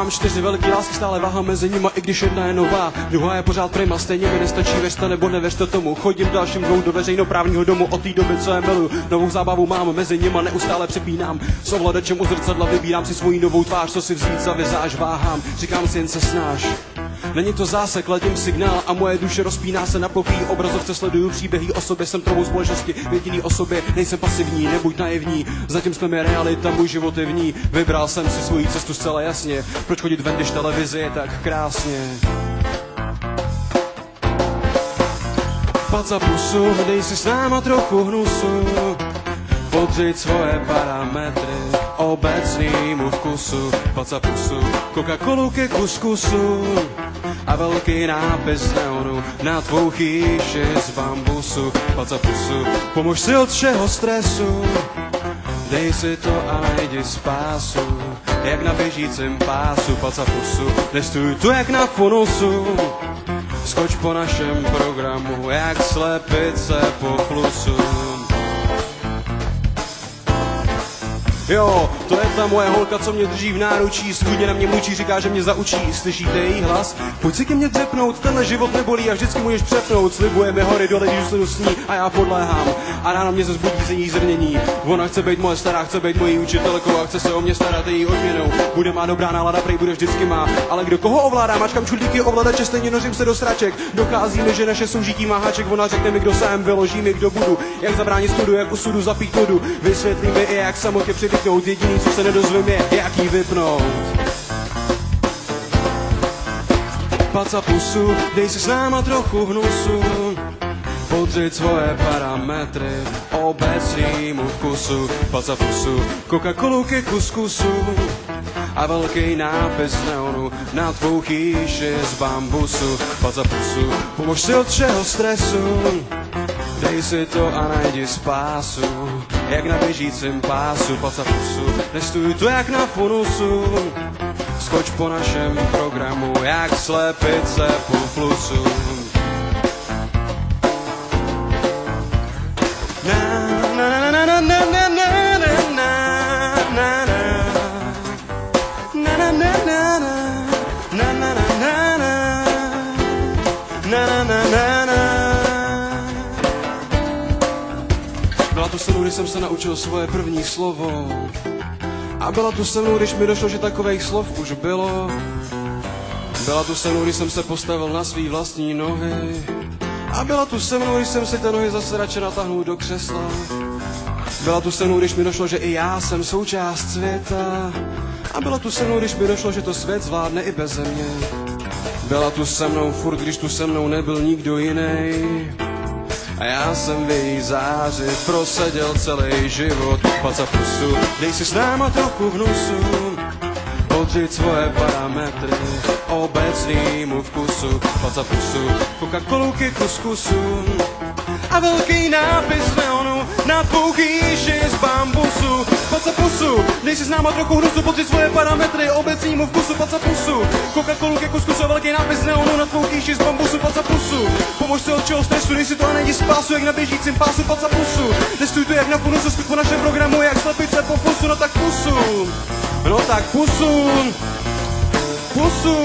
Mám 4 velký lásky, stále váhám mezi nima, i když jedna je nová. Druhá je pořád prima, stejně mi nestačí, věřte nebo nevěřte tomu. Chodím dalším dvou do veřejnoprávního domu od té doby, co je miluju. Novou zábavu mám, mezi nima neustále přepínám. S ovladačem u zrcadla vybírám si svoji novou tvář, co si vzít za vizáž váhám. Říkám si, jen se snaž. Není to zásek, ladím signál a moje duše rozpíná se na plochý obrazovce, sleduju příběhy o sobě, jsem trvou společnosti, v jediný osobě, nejsem pasivní, nebuď naivní, zatím jsme mi realita, můj život je v ní, vybral jsem si svoji cestu zcela jasně, proč chodit ven, když televize je tak krásně. Pad za pusu, dej si s náma trochu hnusu, podřiď svoje parametry obecnýmu vkusu. Pad za pusu, Coca-Colu ke kuskusu a velký nápis neonu na tvou chýši z bambusu. Pad za pusu, pomož si od všeho stresu, dej si to a najdi spásu, jak na běžícím pásu. Pad za pusu, nestůj tu jak na funusu, skoč po našem programu, jak slepice po chlusu. Jo, to je ta moje holka, co mě drží v náručí, schudně na mě mučí, říká, že mě zaučí. Slyšíte její hlas? Pojď si ke mně dřepnout, tenhle život nebolí a vždycky můžeš přepnout. Slibuje mi hory dole, když sledu s ní a já podléhám. A ráno mě zase budí z její zrnění. Ona chce být moje stará, chce být mojí učitelkou a chce se o mě starat její odměnou. Bude má dobrá nálada, prej bude vždycky má. Ale kdo koho ovládá, mačkám čudlíky ovladače, stejně nořím se do sraček. Dochází mi, že naše soužití má háček, ona řekne mi, kdo jsem, vyloží mi, kdo budu. Jak zabránit studu, jak u sudu zapít vodu. Vysvětlí mi i jak samotě přivyknout. Jediný, co se nedozvím, je, jak jí vypnout. Pad za pusu, dej si s náma trochu hnusu, podřiď svoje parametry obecnýmu vkusu. Pad za pusu, Coca-Colu ke kuskusu a velký nápis neonu na tvou chýši z bambusu. Pad za pusu, pomož si od všeho stresu, dej si to a najdi spásu, jak na běžícím pásu. Pad za pusu, nestůj tu jak na funusu, skoč po našem programu, jak slepice po flusu. Byla tu se mnou, když jsem se naučil svoje první slovo. A byla tu se mnou, když mi došlo, že takových slov už bylo. Byla tu se mnou, když jsem se postavil na svý vlastní nohy. A byla tu se mnou, když jsem si ty nohy zase radši natáhnul do křesla. Byla tu se mnou, když mi došlo, že i já jsem součást světa. A byla tu se mnou, když mi došlo, že to svět zvládne i beze mě. Byla tu se mnou furt, když tu se mnou nebyl nikdo jiný. A já jsem v její záři proseděl celý život. Pad za pusu, dej si s náma trochu hnusu, podřiď svoje parametry obecnýmu vkusu. Pad za pusu, Coca-Colu ke kuskusu a velký nápis neonu na tvou chýši z bambusu. Pad za pusu, dej si s náma trochu hnusu, podřiď svoje parametry obecnímu vkusu. Pad za pusu, Coca-Colu ke kuskusu a velký nápis neonu na tvou chýši z bambusu. Pad za pusu, pomož si od čeho stresu, dej si to a najdi spásu, jak na běžícím pásu. Pad za pusu, nestůj tu jak na funusu, skoč po našem programu, jak slepice po pusu. No tak pusu, no tak pusu, pusu.